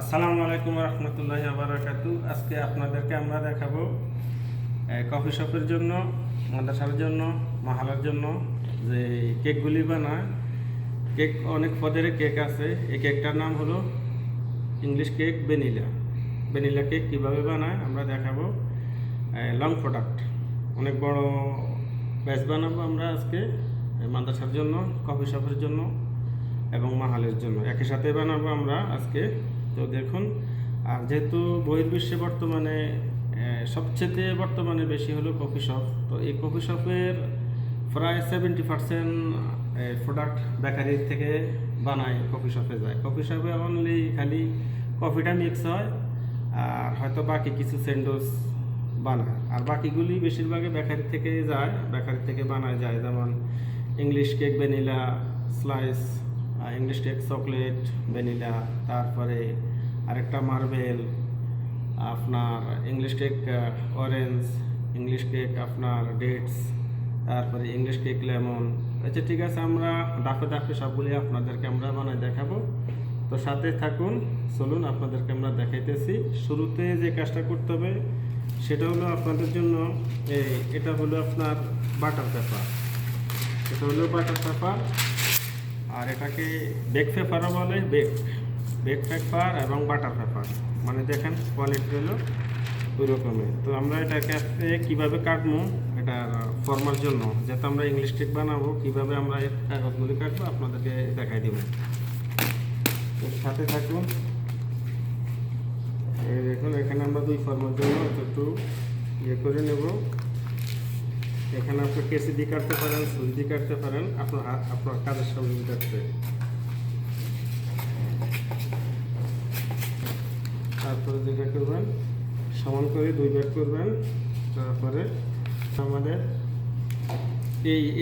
আসসালামু আলাইকুম রহমতুল্লাহি বারাকাতু। আজকে আপনাদেরকে আমরা দেখাবো কফি শপের জন্য, মাদ্রাসার জন্য, মাহালার জন্য যে কেকগুলি বানায়। কেক অনেক পদের কেক আছে। এই কেকটার নাম হলো English cake vanilla. Vanilla cake কীভাবে বানায় আমরা দেখাবো। লং প্রোডাক্ট, অনেক বড় ব্যাচ বানাবো আমরা আজকে মাদ্রাসার জন্য, কফি শপের জন্য এবং মাহালের জন্য একই সাথে বানাবো আমরা আজকে। তো দেখুন, আর যেহেতু বহির্বিশ্বে বর্তমানে বর্তমানে বেশি হলো কফি শপ, তো এই কফি শপের প্রায় 70% প্রোডাক্ট বেকারি থেকে বানায় কফি শপে যায়। কফি শপে অনলি খালি কফিটা মিক্স হয় আর হয়তো বাকি কিছু স্যান্ডউইচ বানায়, আর বাকিগুলি বেশিরভাগই বেকারি থেকে যায়, বেকারি থেকে বানায় যায়। যেমন English cake vanilla slice, English cake chocolate vanilla, তারপরে আরেকটা মার্বেল, আপনার English cake orange, English cake আপনার ডেটস, তারপরে ইংলিশ কেক লেমন। আচ্ছা ঠিক আছে, আমরা ধাপে ধাপে সবগুলি আপনাদেরকে আমরা বানাই দেখাবো। তো সাথে থাকুন, চলুন আপনাদেরকে আমরা দেখাইতেছি। শুরুতে যে কাজটা করতে হবে সেটা হলো আপনাদের জন্য এটা হলো আপনার বাটার পেপার। এটা হলো বাটার পেপার, আর এটাকে বেক পেপারও বলে। বেক পেপার এবং বাটার পেপার, মানে দেখেন কোয়ালিটি হলো ওই রকমের। তো আমরা এটাকে কীভাবে কাটবো, এটা ফর্মার জন্য, যাতে আমরা ইংলিশ কেক বানাবো, কীভাবে আমরা এই কাগজগুলি কাটবো আপনাদেরকে দেখাই দেবো। তো সাথে থাকুন। এই দেখুন, এখানে আমরা দুই ফর্মার জন্য একটু ইয়ে করে নেব। এখানে আপনি কেসি দিয়ে কাটতে পারেন, সুই দিয়ে কাটতে পারেন, আপনার কাজের সামনে কাটতে। তারপরে যেটা করবেন, সমান করে দুই ভাগ করবেন। তারপরে আমাদের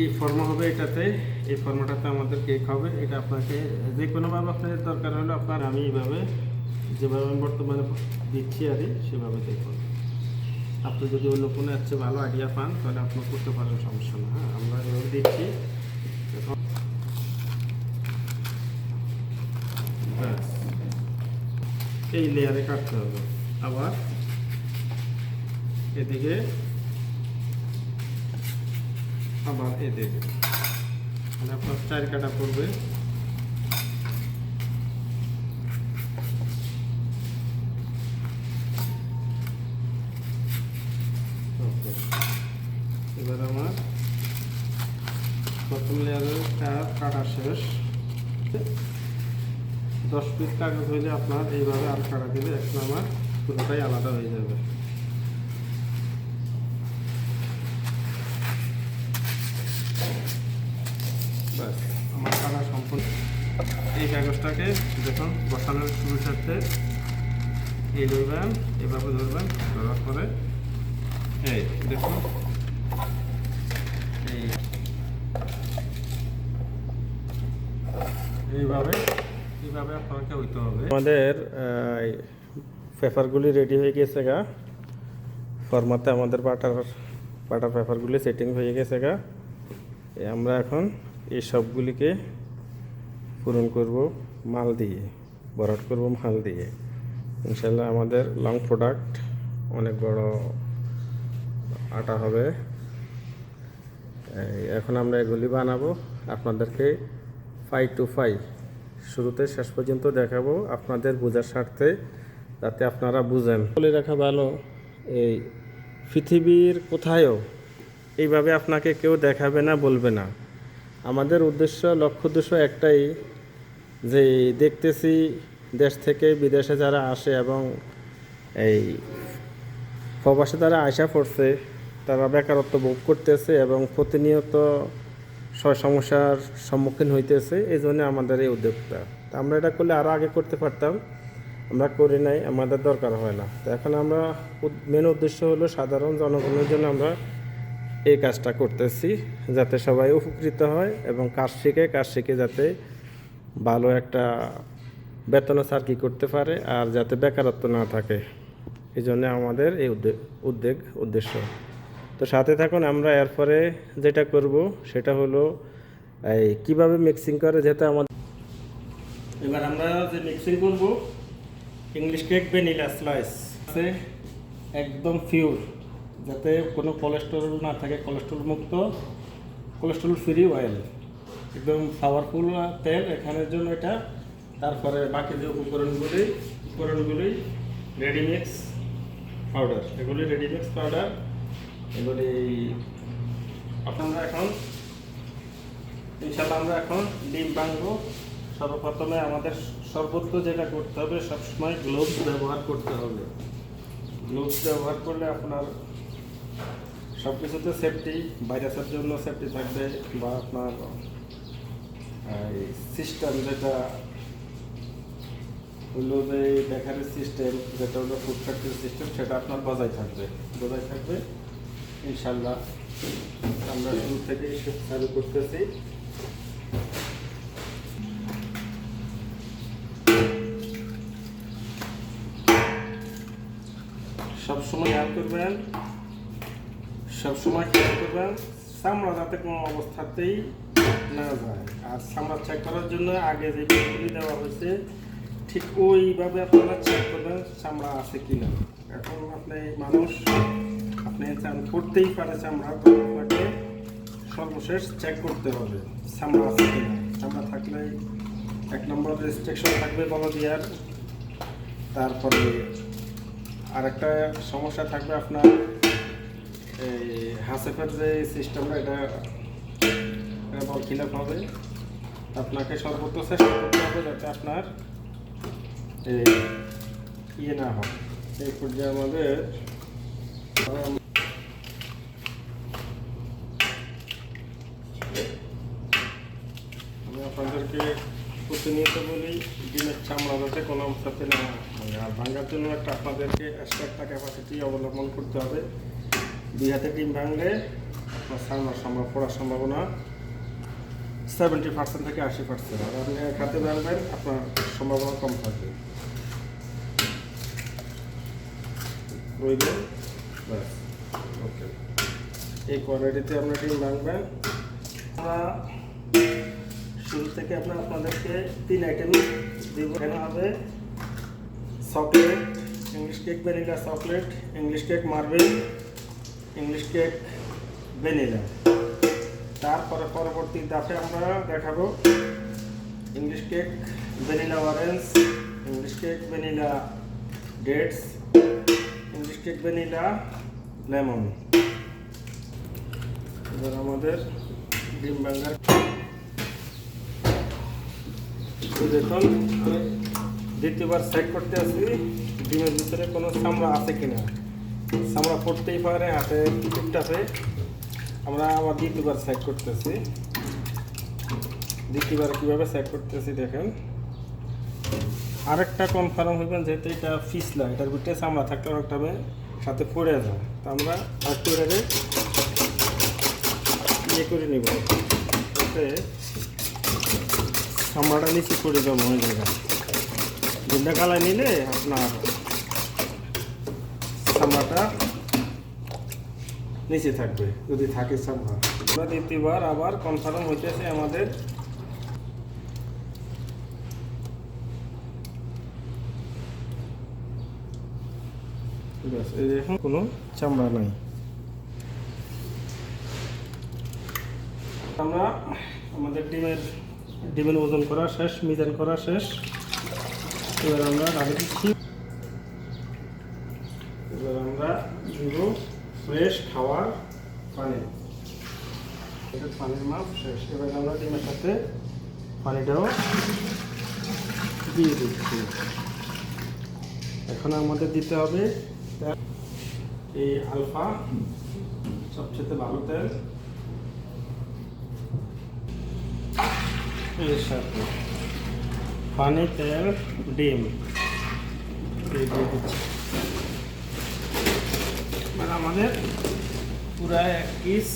এই ফর্মা হবে এটাতে, এই ফর্মাটাতে আমাদের কেক হবে। এটা আপনাকে যে কোনোভাবে আপনাদের দরকার হলে আমি এইভাবে যেভাবে আমি বর্তমানে দিচ্ছি আর সেভাবে দেখুন। আপনি যদি অন্য কোনো হচ্ছে ভালো আইডিয়া পান তাহলে আপনি করতে পারেন, সমস্যা না। হ্যাঁ, আমরা এভাবে দিচ্ছি। ব্যাস, এই লেয়ারে কাটতে হবে। আবার এদিকে, আবার এদিকে, মানে আপনার 4 কাটা পড়বে। এবার আমার প্রথম লেয়ারের কাটা শেষ। 10 পিস কাগজ হইলে আপনার এইভাবে আর কাটা দিলে এখন আমার পুরোটাই আলাদা হয়ে যাবে। ব্যাস, আমার কাটা সম্পূর্ণ। এই কাগজটাকে দেখুন বসানোর শুরু সাথে এই ধরবেন, এভাবে ধরবেন, ধরার পরে এই দেখুন এইভাবে আপনাকে হইতে হবে। আমাদের পেপারগুলি রেডি হয়ে গেছে গা, ফরমাতে আমাদের বাটার পেপারগুলি সেটিং হয়ে গেছে গা। আমরা এখন এই সবগুলিকে পূরণ করব মাল দিয়ে, ভরাট করব মাল দিয়ে। ইনশাল্লাহ আমাদের লং প্রোডাক্ট, অনেক বড় আটা হবে। এখন আমরা এগুলি বানাবো, আপনাদেরকে 5 to 5 শুরুতে শেষ পর্যন্ত দেখাবো আপনাদের বোঝার স্বার্থে, যাতে আপনারা বুঝেন। বলে রাখা ভালো, এই পৃথিবীর কোথায়ও এইভাবে আপনাকে কেউ দেখাবে না, বলবে না। আমাদের লক্ষ্য উদ্দেশ্য একটাই, যে দেখতেছি দেশ থেকে বিদেশে যারা আসে এবং এই প্রবাসে যারা আশা পড়ছে, তারা বেকারত্ব ভোগ করতেছে এবং প্রতিনিয়ত সমস্যার সম্মুখীন হইতেছে। এই জন্য আমাদের এই উদ্যোগটা। তা আমরা এটা করলে আরও আগে করতে পারতাম, আমরা করি নাই, আমাদের দরকার হয় না। তো এখন আমরা মেন উদ্দেশ্য হলো সাধারণ জনগণের জন্য আমরা এই কাজটা করতেছি, যাতে সবাই উপকৃত হয় এবং কাজ শিখে যাতে ভালো একটা বেতন চাকরি করতে পারে, আর যাতে বেকারত্ব না থাকে। এই জন্য আমাদের এই উদ্দেশ্য। তো সাথে থাকুন। আমরা এরপরে যেটা করব সেটা হলো এই কীভাবে মিক্সিং করে, যেহেতু আমাদের এবার আমরা যে মিক্সিং করব ইংলিশ কেক ভ্যানিলা স্লাইস আছে, একদম পিওর, যাতে কোনো কোলেস্টেরল না থাকে, কোলেস্টেরল মুক্ত, কোলেস্টেরল ফ্রি অয়েল, একদম পাওয়ারফুল তেল এখানের জন্য এটা। তারপরে বাকি যে উপকরণগুলি রেডিমিক্স পাউডার, এগুলি রেডিমিক্স পাউডার, এগুলি আপনারা এখন ইনশাল্লাহ আমরা এখন ডিম ভাঙবো। সর্বপ্রথমে আমাদের সর্বত্র যেটা করতে হবে, সবসময় গ্লোভস ব্যবহার করতে হবে। গ্লোভস ব্যবহার করলে আপনার সব কিছুতে সেফটি, ভাইরাসের জন্য সেফটি থাকবে, বা আপনার সিস্টেম যেটা হলো যে বেকারির সিস্টেম, যেটা হলো ফুড ফ্যাক্টরি সিস্টেম, সেটা আপনার বজায় থাকবে ইনশাল্লাহ। আমরা শুরু থেকে চালু করতেছি। সবসময় খেয়াল করবেন চামড়া যাতে কোনো অবস্থাতেই না যায়। আর চামড়া চেক করার জন্য আগে যে বিষয়গুলি দেওয়া হয়েছে ঠিক ওইভাবে আপনারা চেক করবেন চামড়া আছে কিনা। এখন আপনি চান করতেই পারে চামড়া, তো আপনাকে সর্বশেষ চেক করতে হবে চামড়া আছে কিনা। চামড়া থাকলে 1 নম্বর রেস্ট্রিকশন থাকবে বলদিয়ার। তারপরে আরেকটা সমস্যা থাকবে আপনার এই হাসেফের যে সিস্টেমটা, এটা বরখিলাপ হবে। আপনাকে সর্বোচ্চ চেষ্টা করতে হবে যাতে আপনার ইয়ে না হয়। এই পর্যায়ে আমাদের আমি আপনাদেরকে প্রতিনিয়ত বলি, ডিমের চামড়া যাতে কোনো অবস্থাতে না হয়। আর ভাঙার জন্য আপনাদেরকে একটা ক্যাপাসিটি অবলম্বন করতে হবে। 2 হাতে ডিম ভাঙলে আপনার চামড়া পড়ার সম্ভাবনা 70% থেকে 80%। আর আপনি 1 হাতে ভাঙবেন, আপনার সম্ভাবনা কম থাকবে। ব্যাস, ওকে। এই কোয়ালিটিতে আপনার ডিম ভাঙবেন। আমরা শুরু থেকে আপনাদেরকে 3 আইটেম দিব। এখানে হবে chocolate, English cake vanilla chocolate, English cake marble, English cake vanilla. তারপরে পরবর্তী ধাপে আমরা দেখাবো English cake vanilla orange, English cake vanilla dates, English cake vanilla lemon. এবার আমাদের ডিম ভাঙার দেখুন, আমি দ্বিতীয়বার চেক করতে আসি ডিমের ভিতরে কোনো চামড়া আছে কিনা। চামড়া পড়তেই পারে, হাতে টিপটাপে। আমরা আবার দ্বিতীয়বার চেক করতেছি। দ্বিতীয়বার কীভাবে চেক করতেছি দেখেন। আরেকটা কনফার্ম হইবেন, যেহেতু এটা ফিসলা, এটার ভিতরে চামড়া থাকলে অনেকটা সাথে পড়ে যায়। তো আমরা আরেকটু এটাকে ইয়ে করে নিব, যাতে চামড়াটা নিচে পড়ে যাবো ওই জায়গায়। ডিমটা গালায় নিলে আপনার চামড়াটা নিচে থাকবে, যদি থাকে চামড়া। আমরা দ্বিতীয়বার আবার কনফার্ম হইতেছে আমাদের। এখন কোনো চামড়া নাই। আমরা আমাদের ডিমের ওজন করা শেষ, মিজান করা শেষ। এবার আমরা রাখে দিচ্ছি। এবার আমরা দিব ফ্রেশ খাওয়ার পানি। পানির মাপ শেষ। এবার আমরা ডিমের সাথে পানিটাও দিয়ে দিচ্ছি। এখন আমাদের দিতে হবে এই আলফা, সবচেয়ে ভালো তেল। এর সাথে পানি, তেল, ডিম দিয়ে দিচ্ছি। মানে আমাদের পুরা 1 পিস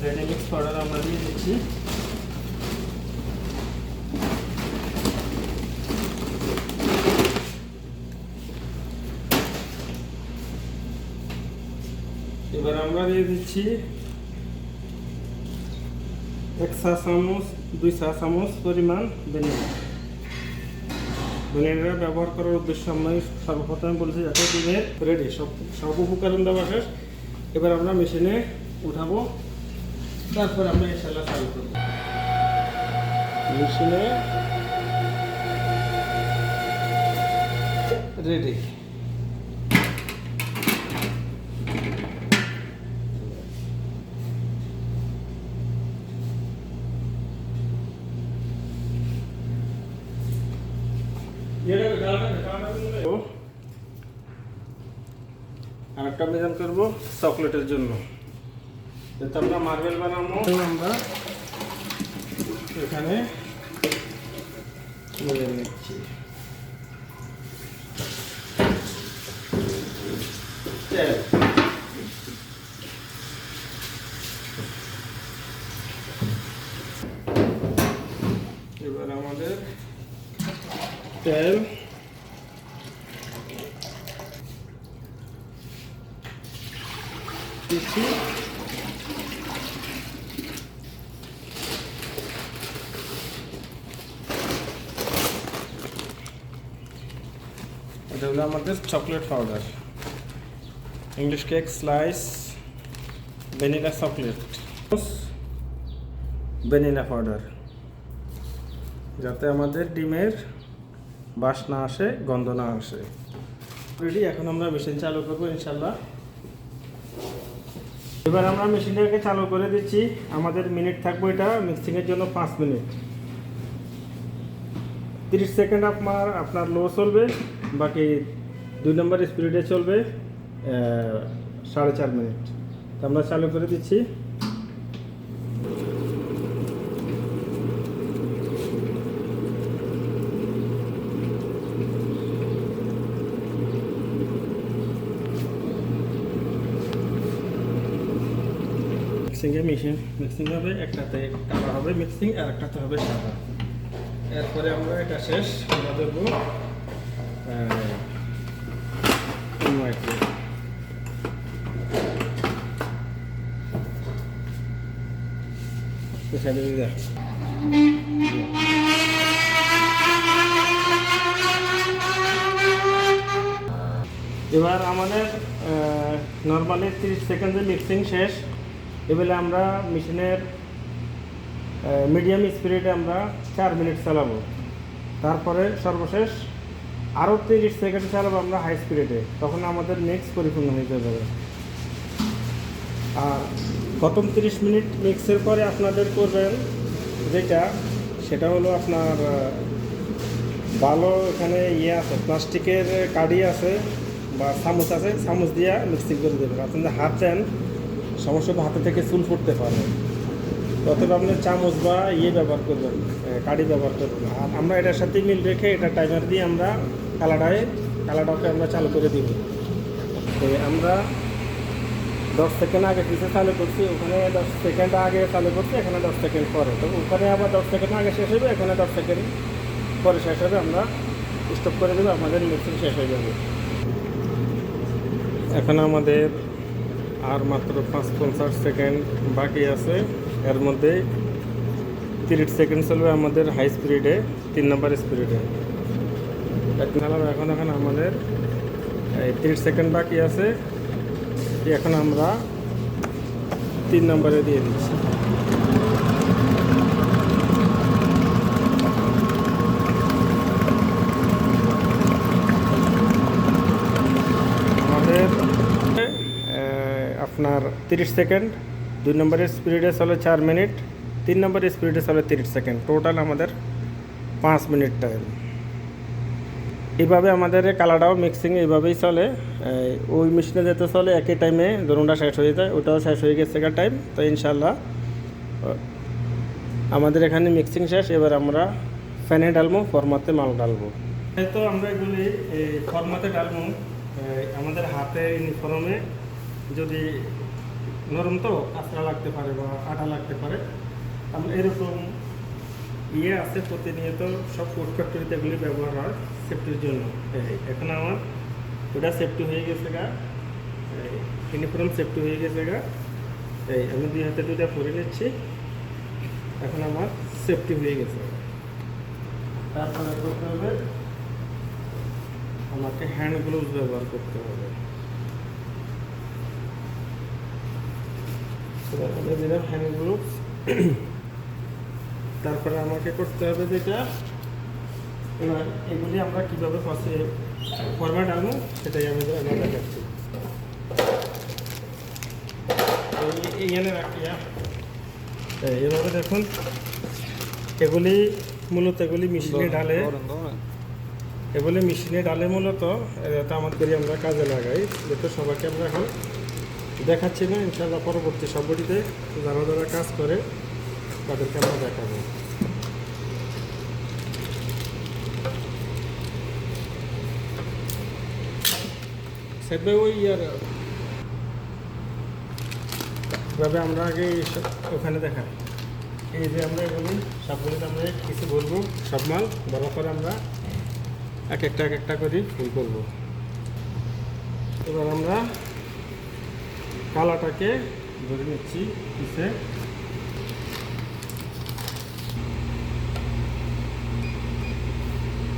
রেডিমিক্স পাউডার আমরা দিয়ে দিচ্ছি। এবার আমরা দিয়ে দিচ্ছি 1 চা চামচ, 2 চা চামচ পরিমাণ ভ্যানিলা। ব্লেন্ডার ব্যবহার করার উদ্দেশ্য আমি সর্বপ্রথমে বলেছি যাতে ডিমের রেডি সব উপকরণ দেওয়া শেষ। এবার আমরা মেশিনে উঠাবো, তারপর আমরা ইনশাআল্লাহ চালু করব। মেশিনে রেডি। আরেকটা মিজান করব চকলেটের জন্য, যেহেতু আমরা মার্বেল বানাবো আমরা এখানে মিলিয়ে নিচ্ছি। এবার আমাদের তেল দিচ্ছি। এটা হলো আমাদের chocolate powder, English cake slice, vanilla chocolate, vanilla powder, যাতে আমাদের ডিমের বাস না আসে, গন্ধ না আসে। রেডি। এখন আমরা মেশিন চালু করবো ইনশাল্লাহ। এবার আমরা মেশিনটাকে চালু করে দিচ্ছি। আমাদের মিনিট থাকবে এটা মিক্সিংয়ের জন্য 5 মিনিট। 30 সেকেন্ড আপনার লো চলবে, বাকি 2 নম্বর স্পিডে চলবে 4.5 মিনিট। তো আমরা চালু করে দিচ্ছি। মিক্সিং হবে, একটাতে কালার হবে মিক্সিং আর একটাতে হবে সাদা। এরপরে আমরা এটা শেষ আমরা দেবো এবার আমাদের নর্মালি 30 সেকেন্ডে মিক্সিং শেষ। এবারে আমরা মেশিনের মিডিয়াম স্পিডে আমরা 4 মিনিট চালাবো। তারপরে সর্বশেষ আরও 30 সেকেন্ড চালাবো আমরা হাই স্পিডে, তখন আমাদের মিক্স পরিপূর্ণ হয়ে যাবে। আর প্রথম 30 মিনিট মিক্সের পরে আপনাদের করবেন সেটা হলো আপনার ভালো এখানে আছে, প্লাস্টিকের কাঠি আছে বা চামচ আছে, চামচ দিয়ে মিক্সিং করে দেবেন। আপনাদের হাত দেন, সমস্যা হাতে থেকে চুল ফুটতে পারে, অথবা আপনি চামচ বা ব্যবহার করবেন, কাঠি ব্যবহার করবেন। আর আমরা এটার সাথে মিল রেখে এটা টাইমার দিয়ে আমরা কালারটাকে আমরা চালু করে দিব। তো আমরা 10 সেকেন্ড আগে পিছিয়ে চালু করছি, ওখানে 10 সেকেন্ড আগে চালু করছি, এখানে 10 সেকেন্ড পরে। তো ওখানে আবার 10 সেকেন্ড আগে শেষ হবে, এখানে 10 সেকেন্ড পরে শেষ হবে। আমরা স্টপ করে দেবো, আমাদের মিক্সিং শেষ হয়ে যাবে। এখন আমাদের আর মাত্র 5-50 সেকেন্ড বাকি আছে। এর মধ্যে 30 সেকেন্ড চলবে আমাদের হাই স্পিডে, 3 নম্বর স্পিডে। এখন আমাদের 30 সেকেন্ড বাকি আছে। এখন আমরা 3 নম্বরে দিয়ে দিচ্ছি। আমাদের আপনার 30 সেকেন্ড, 2 নম্বরের স্পিডে চলে 4 মিনিট, 3 নম্বরের স্পিডে চলে 30 সেকেন্ড, টোটাল আমাদের 5 মিনিট টাইম। এইভাবে আমাদের কালারটাও মিক্সিং এইভাবেই চলে। ওই মেশিনে যেতে চলে একই টাইমে ধরুনটা শেষ হয়ে যায়, ওটাও শেষ হয়ে গেছে টাইম। তো ইনশাল্লাহ আমাদের এখানে মিক্সিং শেষ। এবার আমরা ফ্যানে ডালবো, ফরমাতে মাল ডালবো। তো আমরা এগুলি ফরমাতে ডালবো। আমাদের হাতে ইউনিফর্মে যদি নরম তো কাঁচরা লাগতে পারে বা আটা লাগতে পারে, আমরা এরকম আছে প্রতিনিয়ত সব ফুড ফ্যাক্টরিতে এগুলি ব্যবহার হয় সেফটির জন্য। এখন আমার ওটা সেফটি হয়ে গেছে গা, ইউনিফর্ম সেফটি হয়ে গেছে গা। আমি 2 হাতে 2টা পরে নিচ্ছি। এখন আমার সেফটি হয়ে গেছে। তারপরে করতে হবে আমাকে হ্যান্ড গ্লোভস ব্যবহার করতে হবে। আমি দিলাম হ্যান্ড গ্লোভস। তারপরে আমাকে করতে হবে যেটা, এবার এগুলি আমরা কীভাবে ফরম্যাট আনবো সেটাই আমি দেখাচ্ছি। এইখানে রাখি, এভাবে দেখুন, এগুলি মূলত মেশিনে ডালে, মূলত এটা আমাদের আমরা কাজে লাগাই, যেহেতু সবাইকে আমরা এখন দেখাচ্ছি না, ইনশাআল্লাহ পরবর্তী সবটিতে যারা যারা কাজ করে তাদেরকে আমরা দেখাবো। এভাবে আমরা আগে ওখানে দেখাই, এই যে আমরা এগুলি সবগুলিতে আমরা কিছু বলবো, সব মাল বড় করে আমরা এক একটা করে ফুল করবো। এবার আমরা কালাটাকে ধরে নিচ্ছি পিছে।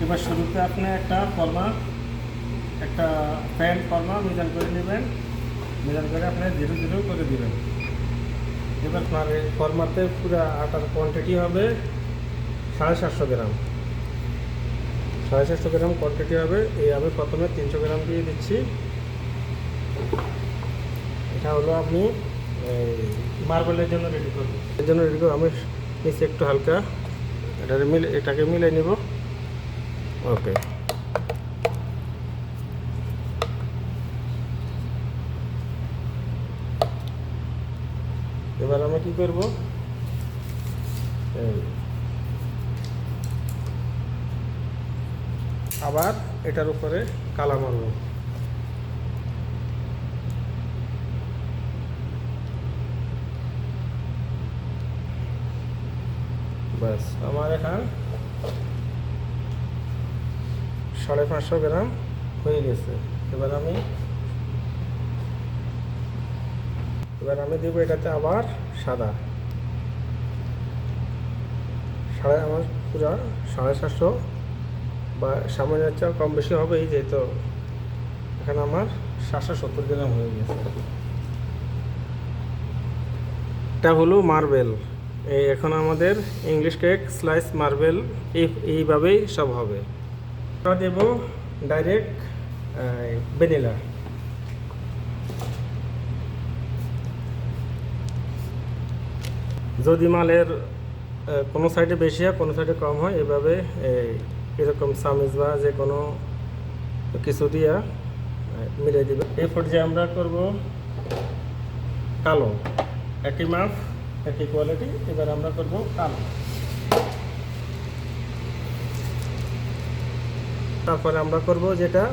এবার শুরুতে আপনি একটা প্যান্ট ফর্মা মিজান করে নেবেন, মিজান করে আপনি 0 করে দিবেন। এবার আপনার এই ফর্মাতে পুরো আটার কোয়ান্টিটি হবে 750 গ্রাম, 750 গ্রাম কোয়ান্টিটি হবে। এই আমি প্রথমে 300 গ্রাম দিয়ে দিচ্ছি। এটা হলো আপনি মার্বেলের জন্য রেডি করবেন, এর জন্য রেডি করব। আমি নিচে একটু হালকা এটাকে মিলে নিব। ওকে, এবার আমি কি করব, আবার এটার উপরে কালা মারব। বাস, আমার এখান 550 গ্রাম হয়ে গেছে। এবার আমি দেব এটাতে আবার সাদা, আমার পুরা 750 বা সামান্য চেয়ে কম বেশি হবে, এই যেহেতু এখানে আমার 770 গ্রাম হয়ে গেছে। এটা হলো মার্বেল। এই এখন আমাদের ইংলিশ কেক স্লাইস মার্বেল এইভাবেই সব হবে। আমরা দেব ডাইরেক্ট ভ্যানিলা। যদি মালের কোনো সাইডে বেশি হয় কোনো সাইডে কম হয়, এভাবে এরকম চামিচ বা যে কোনো কিছু দিয়া মিলিয়ে দেবে। এই পর্যায়ে আমরা করব কালো, একই মাপ একই কোয়ালিটি। এবার আমরা করব কালো। তারপরে আমরা করব যেটা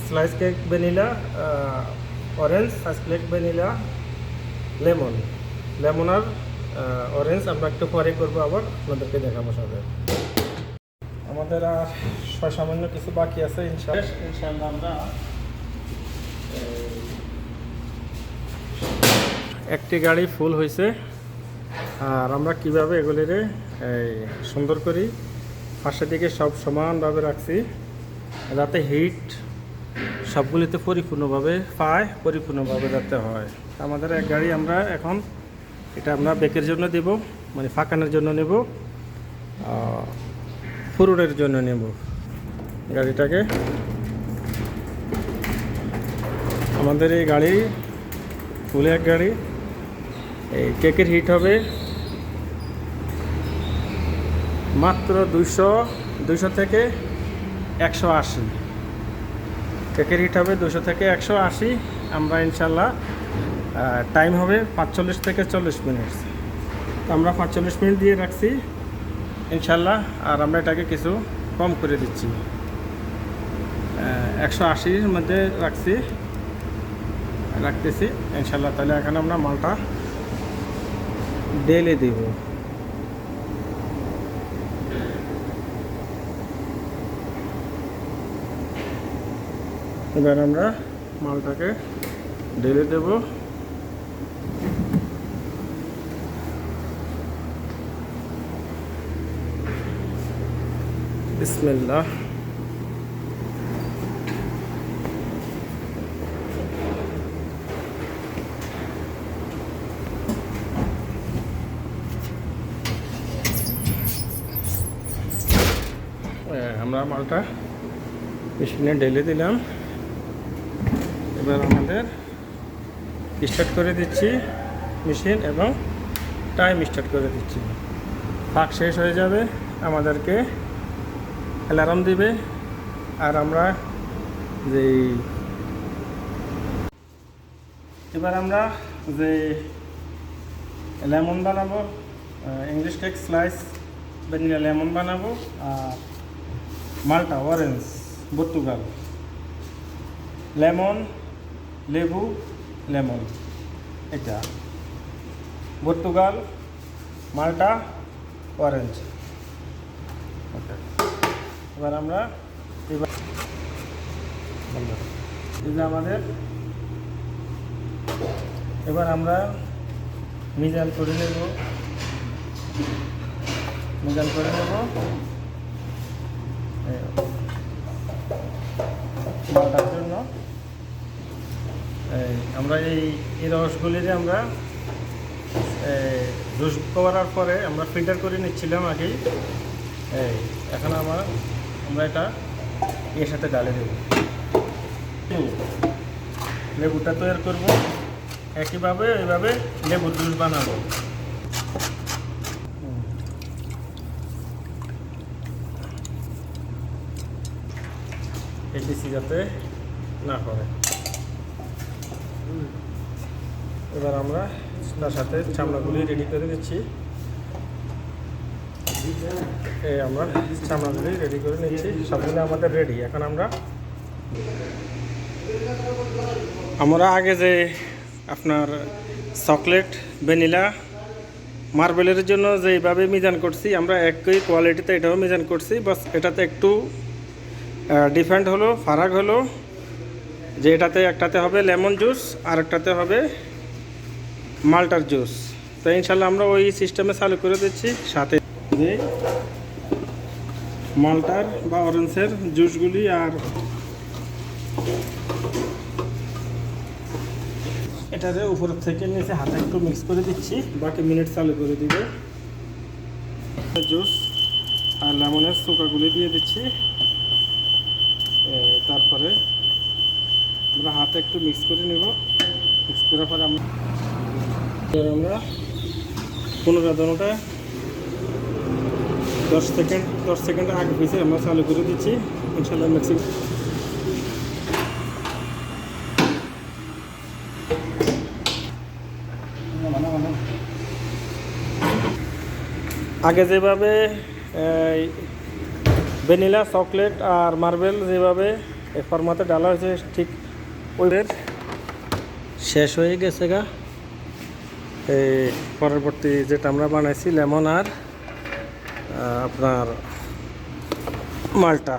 slice cake vanilla, orange slice cake vanilla, lemon আর অরেঞ্জ আমরা একটু পরে করবো, আবার আপনাদেরকে দেখাবো সবাই। আমাদের আর সামান্য কিছু বাকি আছে। ইনশাআল্লাহ আমরা একটি গাড়ি ফুল হয়েছে। আর আমরা কিভাবে এগুলিরে সুন্দর করি, পাশের দিকে সব সমানভাবে রাখছি যাতে হিট সবগুলিতে পরিপূর্ণভাবে যাতে হয়। আমাদের এক গাড়ি আমরা এখন এটা আমরা বেকের জন্য দেব, মানে ফাঁকানোর জন্য নেব, ফুরুনের জন্য নেব গাড়িটাকে। আমাদের এই গাড়ি ফুল এক গাড়ি। এই কেকের হিট হবে মাত্র 200 থেকে 180। কেকের হিট হবে 200 থেকে 180। আমরা ইনশাল্লাহ টাইম হবে 45 থেকে 40 মিনিট। আমরা 45 মিনিট দিয়ে রাখছি ইনশাল্লাহ। আর আমরা এটাকে কিছু কম করে দিচ্ছি, 180-র মধ্যে রাখতেছি ইনশাল্লাহ। তাহলে এখন আমরা মালটা ঢেলে দেব। এবার আমরা মালটাকে ঢেলে দেব। বিসমিল্লাহ। আমরা মালটা মেশিনে ঢেলে দিলাম। এবার আমাদের স্টার্ট করে দিচ্ছি মেশিন এবং টাইম স্টার্ট করে দিচ্ছি। ফাঁক শেষ হয়ে যাবে, আমাদেরকে অ্যালার্ম দিবে। আর আমরা এবার আমরা যে লেমন বানাবো, English cake slice vanilla lemon বানাবো, আর মাল্টা অরেঞ্জ পর্তুগাল, লেমন লেবু লেমন, এটা পর্তুগাল মাল্টা অরেঞ্জ। ওকে, এবার আমরা এই যে আমাদের এবার আমরা মিজান করে নেব মালটার জন্য। আমরা এই রসগুলিরে আমরা জুস করার পরে আমরা ফিল্টার করে নিচ্ছিলাম আগেই। এখন আমরা এটা এর সাথে ডালে দেব। লেবুটা তৈরি করব একইভাবে, এইভাবে লেবুর জুস বানাবো। এবিসি যাতে না করে। এবার আমরা তার সাথে চামড়াগুলি রেডি করে দিচ্ছি। আমরা চামড়াগুলি রেডি করে নিচ্ছি, সবগুলো আমাদের রেডি। এখন আমরা আগে যে আপনার চকলেট ভ্যানিলা মার্বেলের জন্য যেভাবে মিজান করছি, আমরা একই কোয়ালিটিতে এটাও মিজান করছি। বাস এটাতে একটু ডিফারেন্ট হলো, ফারাক হলো যে এটাতে একটাতে হবে লেমন জুস আর একটাতে হবে মাল্টার জুস। তো ইনশাল্লাহ আমরা ওই সিস্টেমে চালু করে দিচ্ছি। সাথে যে মাল্টার বা অরেঞ্জের জুসগুলি আর এটাতে উপর থেকে নিচে হাতে একটু মিক্স করে দিচ্ছি, বাকি মিনিট চালু করে দিবে। জুস আর লেমনের চোকাগুলি দিয়ে দিচ্ছি। তারপরে আমরা হাতে একটু মিক্স করে নেব। মিক্স করার পরে আমরা 15-10টা 10 সেকেন্ড আগে পিছিয়ে আমরা চালু করে দিচ্ছি। ইনশাল্লাহ মিক্সিং আগে যেভাবে ভ্যানিলা চকলেট আর মার্বেল যেভাবে ফরমাতে ডালা হয়েছে, ঠিক ওদের শেষ হয়ে গেছে গা। এই পরবর্তী যেটা আমরা বানাইছি লেমন আর আপনার মাল্টা,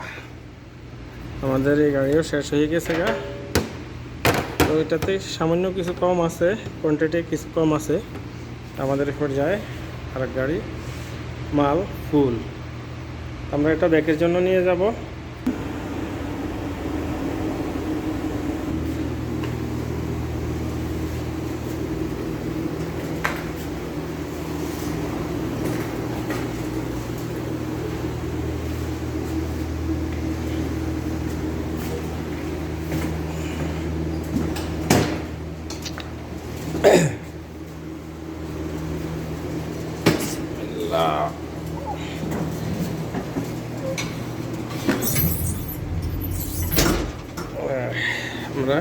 আমাদের এই গাড়িও শেষ হয়ে গেছে গা। তো এটাতে সামান্য কিছু কম আছে, কোয়ান্টিটি কিছু কম আছে। আমাদের এরপর যায় আরেক গাড়ি মাল ফুল। আমরা এটা ব্যাকের জন্য নিয়ে যাব। আমরা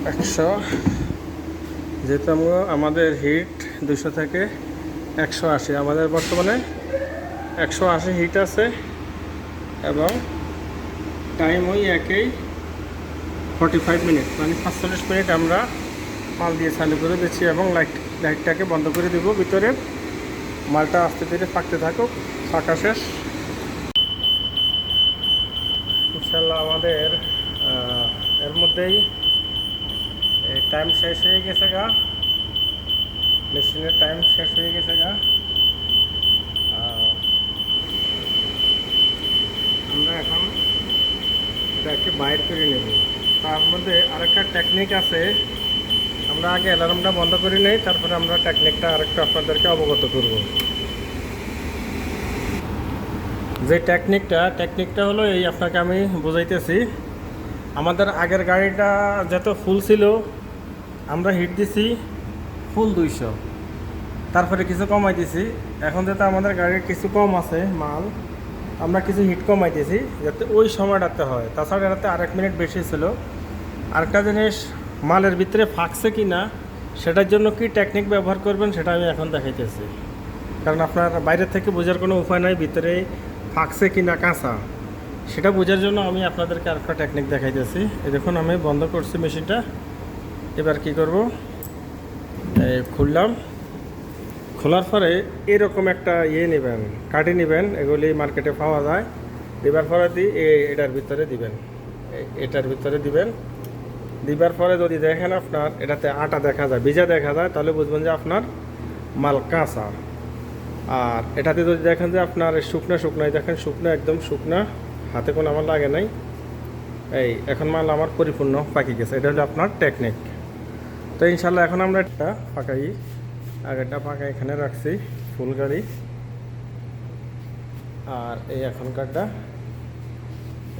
100, যেহেতু আমাদের হিট 200 থেকে 180, আমাদের বর্তমানে 180 হিট আছে এবং টাইম ওই একই 45 মিনিট, মানে 45 মিনিট আমরা মাল দিয়ে চালু করে দিচ্ছি এবং লাইটটাকে বন্ধ করে দেব। ভিতরে মালটা আস্তে ধীরে পাকতে থাকুক। পাকা শেষ ইনশাল্লাহ। আমাদের এর মধ্যেই টাইম শেষ হয়ে গেছে গা, মেশিনের টাইম শেষ হয়ে গেছে গা। আমরা এখন এটাকে বাইর করে নেব। তার মধ্যে আরেকটা টেকনিক আছে, আমরা আগে অ্যালার্মটা বন্ধ করে নেই, তারপরে আমরা টেকনিকটা আরেকটা আপনাদেরকে অবগত করব। যে টেকনিকটা হলো এই, আপনাকে আমি বোঝাইতেছি। আমাদের আগের গাড়িটা যত ফুল ছিল আমরা হিট দিছি ফুল 200, তারপরে কিছু কমাই দিছি। এখন যাতে আমাদের গাড়ির কিছু কম আছে মাল, আমরা কিছু হিট কমাই দিয়েছি যাতে ওই সময়টাতে হয়। তাছাড়া এটাতে আরেক মিনিট বেশি ছিল। আরেকটা জিনিস, মালের ভিতরে ফাঁকছে কি না সেটার জন্য কি টেকনিক ব্যবহার করবেন সেটা আমি এখন দেখাইতেছি। কারণ আপনার বাইরে থেকে বোঝার কোনো উপায় নাই ভিতরে ফাঁকছে কি না কাঁচা, সেটা বোঝার জন্য আমি আপনাদেরকে আরেকটা টেকনিক দেখাইতেছি। এই দেখুন আমি বন্ধ করছি মেশিনটা। এবার কি করব, খুললাম। খোলার পরে এরকম একটা নেবেন, কাঠি নেবেন, এগুলি মার্কেটে পাওয়া যায়। দেবার পরে এটার ভিতরে দিবেন, এটার ভিতরে দিবেন। দিবার পরে যদি দেখেন আপনার এটাতে আটা দেখা যায়, ভিজা দেখা যায়, তাহলে বুঝবেন যে আপনার মাল কাঁচা। আর এটাতে যদি দেখেন যে আপনার শুকনাই দেখেন, শুকনো একদম শুকনা, হাতে কোনো আমার লাগে নাই, এই এখন মাল আমার পরিপূর্ণ পাকি গেছে। এটা হলো আপনার টেকনিক। তো ইনশাল্লাহ এখন আমরা একটা পাকাই, আগেরটা পাকা এখানে রাখছি ফুল গাড়ি, আর এই এখনকারটা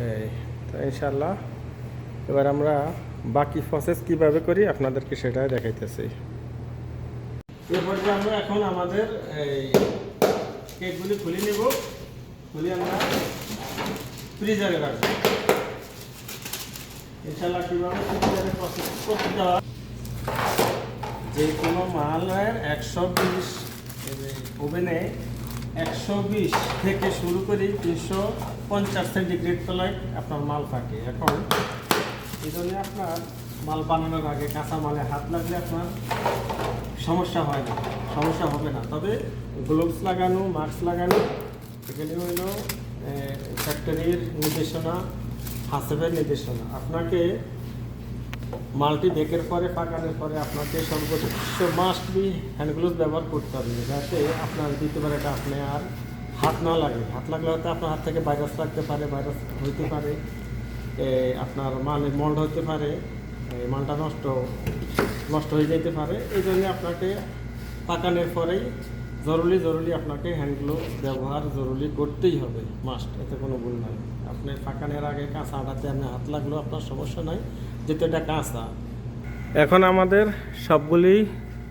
এই। তো ইনশাল্লাহ এবার আমরা বাকি প্রসেস কিভাবে করি আপনাদেরকে সেটাই দেখাইতেছি। এরপর যে আমরা এখন আমাদের এই কেকগুলি খুলে নেব, খুলে আমরা ফ্রিজারে রাখবো। ইনশাল্লাহ কীভাবে ফ্রিজারে প্রসেস করতে হয়, যে কোনো মালের 120 ওভেনে 120 থেকে শুরু করে 350 সেন্টিগ্রেড তলায় আপনার মাল থাকে। এখন এই জন্য আপনার মাল বানানোর আগে কাঁচা মালে হাত লাগলে আপনার সমস্যা হয় না, সমস্যা হবে না। তবে গ্লোভস লাগানো, মাস্ক লাগানো, এগুলি হইল ফ্যাক্টরির নির্দেশনা, হাসেবের নির্দেশনা। আপনাকে মালটি বেকের পরে, পাকানোর পরে আপনাকে সর্বোচ্চ মাস্ট বি হ্যান্ড গ্লোভস ব্যবহার করতে হবে, যাতে আপনার দ্বিতীয়বার এটা আপনি আর হাত না লাগে। হাত লাগলে হয়তো আপনার হাত থেকে ভাইরাস লাগতে পারে, ভাইরাস হইতে পারে, আপনার মালের মল্ড হতে পারে, মালটা নষ্ট হয়ে যেতে পারে। এই জন্য আপনাকে পাকানোর পরেই জরুরি আপনাকে হ্যান্ড গ্লোভস ব্যবহার জরুরি করতেই হবে, মাস্ট, এতে কোনো ভুল নাই। আপনি পাকানোর আগে কাঁচা আটাতে আপনি হাত লাগলেও আপনার সমস্যা নাই, যেহেতু এটা কাঁচা। এখন আমাদের সবগুলি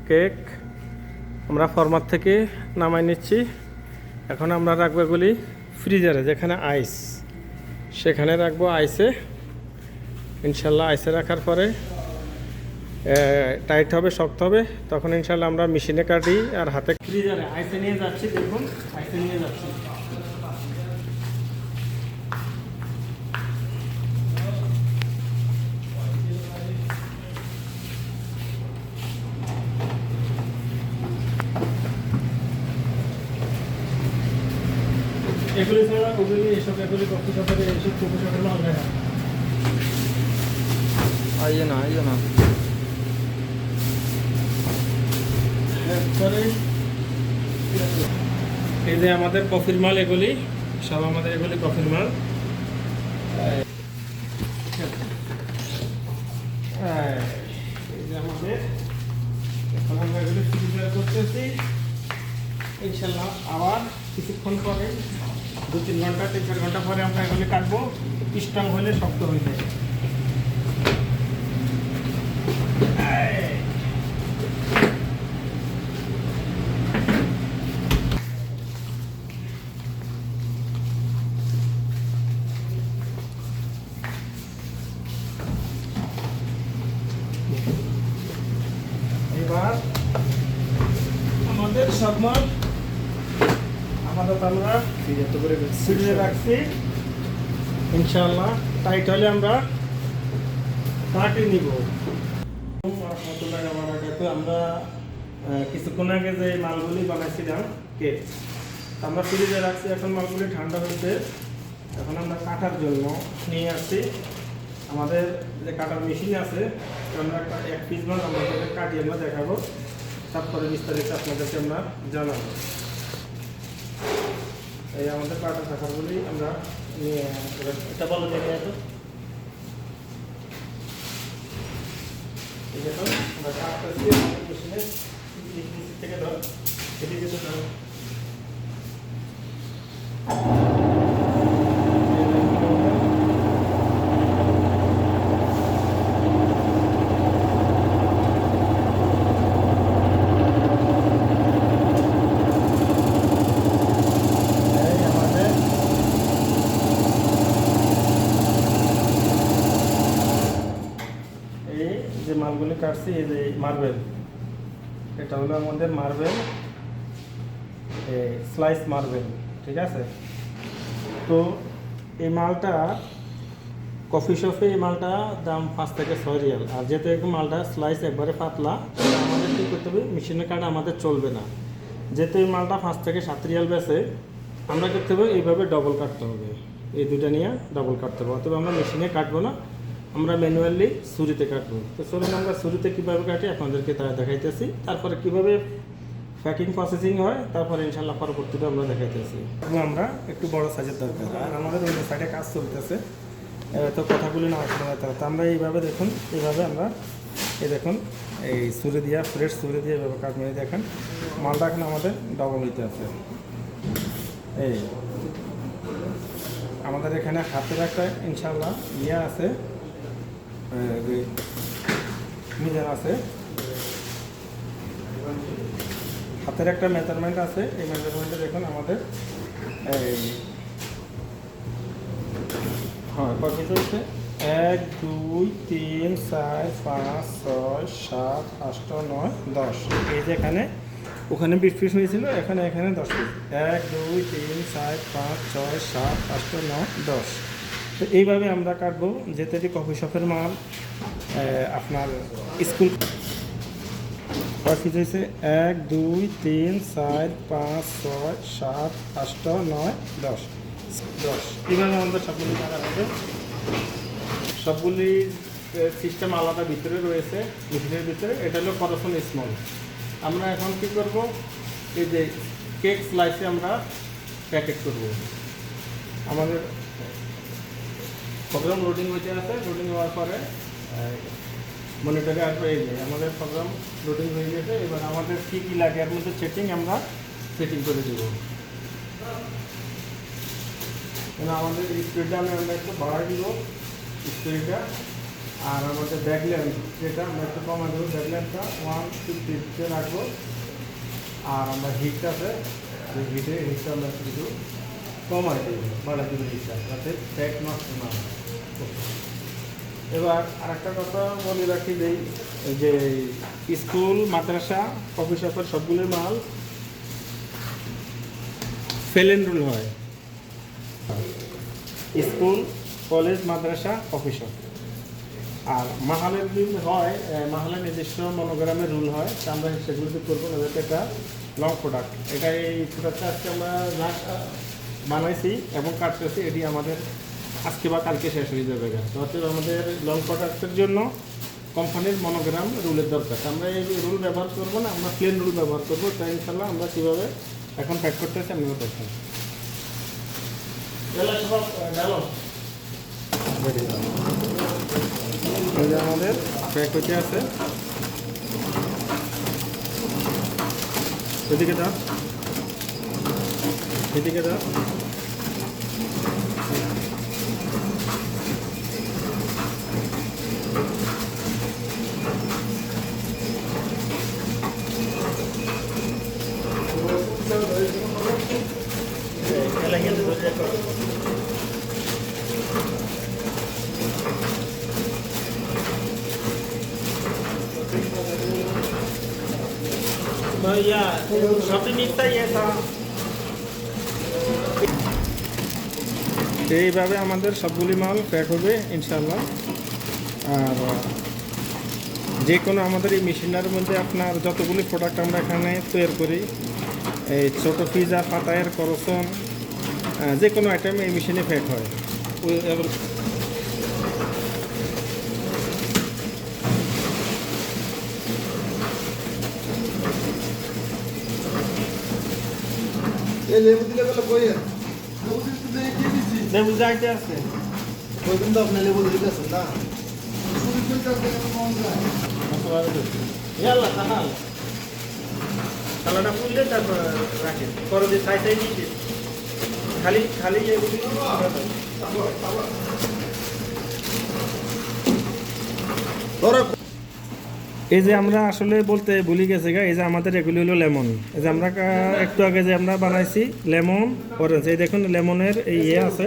কেক আমরা ফরমাত থেকে নামাই নিচ্ছি। এখন আমরা রাখবো এগুলি ফ্রিজারে, যেখানে আইস, সেখানে রাখবো আইসে। ইনশাল্লাহ আইসে রাখার পরে টাইট হবে, শক্ত হবে, তখন ইনশাল্লাহ আমরা মেশিনে কাটি আর হাতে। ফ্রিজারে আইসে নিয়ে যাচ্ছি, দেখুন আইসে নিয়ে যাচ্ছি। এগুলি ছাড়া ওগুলি এসব, এগুলি কফি শপের এইসব কফি শপের মাল দেয় না। आइए ना এই যে আমাদের কফির মাল, এগুলি সব আমাদের এগুলি কফির মাল। এই যে আমাদের এখন আমরা এগুলি ফ্রিজার করতেছি। ইনশাল্লাহ আবার কিছুক্ষণ পরে 2-3 ঘন্টা 3-4 ঘন্টা পরে আমরা এগুলি কাটবো, স্ট্রং হলে শক্ত হয়ে যায়। এবার আমাদের সব মাল আমরা ফ্রিজে রাখছি। ইনশাআল্লাহ টাইট হলে আমরা কাটি নিব। আমরা কিছুক্ষণ আগে যে মালগুলি বানাইছিলাম কেক, আমরা ফ্রিজে রাখছি। এখন মালগুলি ঠান্ডা হয়েছে, এখন আমরা কাটার জন্য নিয়ে আসছি। আমাদের যে কাটার মেশিন আছে, আমরা এক পিস মাল আমাদের কাটিয়ে আমরা দেখাবো, তারপরে বিস্তারিত আপনাদেরকে আমরা জানাবো। এই আমাদের কাটার কাটারগুলি আমরা নিয়ে এটা বলো দেখে এত দেখুন আমরা কাটতেছি মেশিনে থেকে ধর এটি যেতে ধর মালগুলি কাটছি, এই যে মার্বেল, এটা হলো আমাদের মার্বেল, স্লাইস মার্বেল, ঠিক আছে। তো এই মালটা কফি শপে এই মালটা দাম 5 থেকে 6 রিয়াল। আর যেহেতু একটু মালটা স্লাইস একবারে পাতলা, আমাদের কী করতে হবে, মেশিনে কাটা আমাদের চলবে না। যেহেতু এই মালটা 5 থেকে 7 রিয়াল বেচে, আমরা করতে হবে এইভাবে ডবল কাটতে হবে, এই দুটা নিয়ে ডবল কাটতে হবে। অথবা আমরা মেশিনে কাটবো না, আমরা ম্যানুয়ালি ছুরিতে কাটবো। তো চলুন আমরা ছুরিতে কীভাবে কাটি আপনাদেরকে তা দেখাইতেছি, তারপরে কীভাবে প্যাকিং প্রসেসিং হয়, তারপরে ইনশাল্লাহ পরবর্তীতে আমরা দেখাইতেছি। এবং আমরা একটু বড় সাইজের দরকার, আর আমাদের অন্য সাইডে কাজ চলতেছে, তো কথাগুলি না শোনা যেতে হবে। তো আমরা এইভাবে দেখুন, এইভাবে আমরা এই দেখুন এই ছুরি দিয়া, ফ্রেশ ছুরি দিয়ে এইভাবে কাট মেরে দেখেন মালটা এখন আমাদের ডবল হইতে আছে। এই আমাদের এখানে হাতের একটা ইনশাল্লাহ ইয়ে আছে, মিজান আছে, হাতের একটা মেজারমেন্ট আছে। এই মেজারমেন্টে দেখুন আমাদের এই হ্যাঁ কত হচ্ছে 1 2 3 4 5 6 7 8 9 10। এই যে এখানে ওখানে 20 পিস হয়েছিল, এখানে 10 পিস। 1 2 3 4 5 6 7 8 9 10। তো এইভাবে আমরা কাটবো, যেতে এটি কফি শপের মাল আপনার স্কুল পিস হয়েছে 1 2 3 4 5 6 7 8 9 10 10। এইভাবে আমাদের সবগুলি কাটা হবে। সবগুলি সিস্টেম আলাদা ভিতরে রয়েছে, মেশিনের ভিতরে। এটা হলো করসন স্মল। আমরা এখন কী করব, এই যে কেক স্লাইসে আমরা প্যাকেট করব। আমাদের প্রোগ্রাম লোডিং হইতে আছে, লোডিং হওয়ার পরে মনিটরে আসবে। এই যে আমাদের প্রোগ্রাম লোডিং হয়ে গেছে। এবার আমাদের কী কী লাগে এর মধ্যে আমরা সেটিং করে দেব। আমাদের স্পিডটা আমরা একটু বাড়াই দিব, স্পিডটা। আর আমাদের ব্যাকল্যান্ড যেটা আমরা একটু কমা দেবো, ব্যাকল্যান্ডটা 150 রাখবো। আর আমরা হিটটাতে, হিটটা আমরা একটু কমাই দেবো, বাড়াই দেবো হিটটা, যাতে ব্যাক নষ্ট না হয়। এবার আরেকটা কথা বলে রাখি, যে স্কুল, মাদ্রাসা, কফি শপের সবগুলোর মাল ফেল এন্ড রুল হয়। স্কুল, কলেজ, মাদ্রাসা, কফি শপ। আর মাহালের রুল হয়, মাহালের নিজস্ব মনোগ্রামের রুল হয়। তা আমরা সেগুলোতে করবো না, যাতে এটা লং প্রোডাক্ট। এটা এই প্রোডাক্টটা আজকে আমরা বানাইছি এবং কাটতেছি, এটি আমাদের আজকে বা কালকে শেষ হয়ে যাবে। অর্থাৎ আমাদের লং প্রোডাক্টের জন্য কোম্পানির মনোগ্রাম রুলের দরকার। আমরা এই রুল ব্যবহার করবো না, আমরা প্লেন রুল ব্যবহার করবো। তাই ইনশাল্লাহ আমরা কীভাবে এখন প্যাক করতেছি আমরা দেখেন। আমাদের প্যাক হতে আছে, এদিকে দাও, এদিকে দাও। भैया सब्जी मिलता ही है था। এইভাবে আমাদের সবগুলি মাল প্যাক হবে ইনশাল্লাহ। আর যে কোনো আমাদের এই মেশিনারির মধ্যে আপনার যতগুলি প্রোডাক্ট আমরা এখানে তৈরি করি, এই ছোটো পিজা, পাতায়ের, করসন, যে কোনো আইটেম এই মেশিনে প্যাক হয়। লেবু যাইতে আছে, ওই কিন্তু আপনি লেবু দিতেছেন না। থালাটা ফুললে তারপর রাখেন, পরে যে সাইজ দিচ্ছে খালি খালি এই যে আমরা আসলে বলতে ভুলে গেছি গা, এই যে আমাদের এগুলি হলো লেমন। এই যে আমরা একটু আগে যে আমরা বানাইছি লেমন অরেঞ্জ, এই দেখুন লেমনের এই ইয়ে আছে,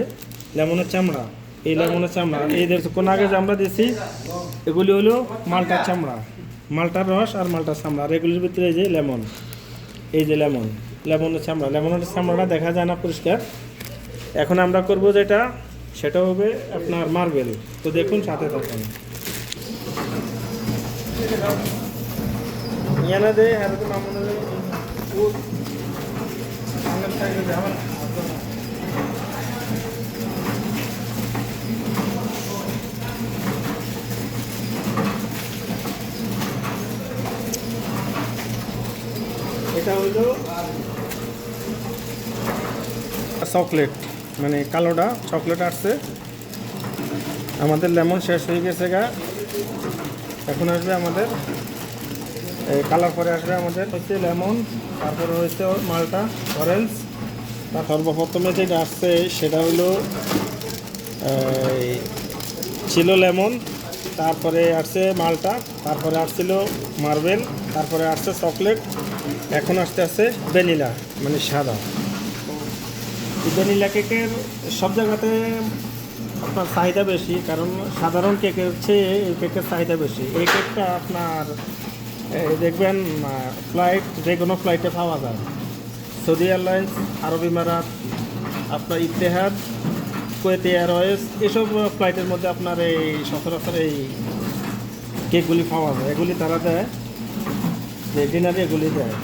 লেমনের চামড়া। এই লেমনের চামড়া, এই কোন আগে যে আমরা দিয়েছি এগুলি হলো মালটার চামড়া, মালটার রস আর মালটার চামড়া। আর এগুলির ভিতরে এই যে লেমন, এই যে লেমনের চামড়া। লেমনের চামড়াটা দেখা যায় না পরিষ্কার। এখন আমরা করব যেটা, সেটা হবে আপনার মার্বেল। তো দেখুন, সাথে থাকুন। ইয়ানা দে আর তো মামুনা দে ও আঙ্গন থেকে যাওয়ার এটা হলো চকলেট, মানে কালোটা চকলেট আসছে। আমাদের লেমন শেষ হয়ে গেছে গা। এখন আসবে আমাদের কালার, পরে আসবে আমাদের হচ্ছে লেমন, তারপরে হচ্ছে মালটা অরেঞ্জ। তার সর্বপ্রথমে যেটা আসছে সেটা হলো ছিল লেমন, তারপরে আসছে মালটা, তারপরে আসছিল মার্বেল, তারপরে আসছে চকলেট, এখন আসতে আসছে ভ্যানিলা, মানে সাদা। ভ্যানিলা কেকের সব জায়গাতে আপনার চাহিদা বেশি, কারণ সাধারণ কেকের চেয়ে এই কেকের চাহিদা বেশি। এই কেকটা আপনার দেখবেন ফ্লাইট, যে কোনো ফ্লাইটে পাওয়া যায়। সৌদি এয়ারলাইন্স, আরব ইমারাত, আপনার ইতিহাদ, কুয়েত এয়ারওয়েজ, এসব ফ্লাইটের মধ্যে আপনার এই সচরাচর এই কেকগুলি পাওয়া যায়। এগুলি তারা দেয়, যে ডিনারে এগুলি দেয়।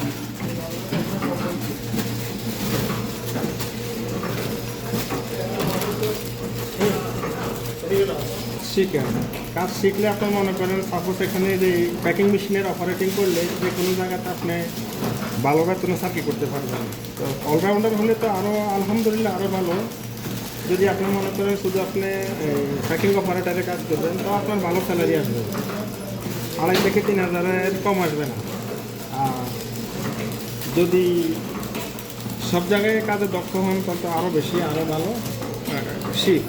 শিখেন, কাজ শিখলে আপনার মনে করেন, সাপোজ এখানে যে প্যাকিং মেশিনের অপারেটিং করলে যে কোনো জায়গাতে আপনি ভালো বেতনে চাকরি করতে পারবেন। তো অলরাউন্ডার হলে তো আরও আলহামদুলিল্লাহ আরও ভালো। যদি আপনি মনে করেন শুধু আপনি প্যাকিং অপারেটারে কাজ করবেন, তো আপনার ভালো স্যালারি আসবে, 2,500 থেকে 3,000-এর কম আসবে না। আর যদি সব জায়গায় কাজে দক্ষ হন, তত আরও বেশি, আরও ভালো শিখ।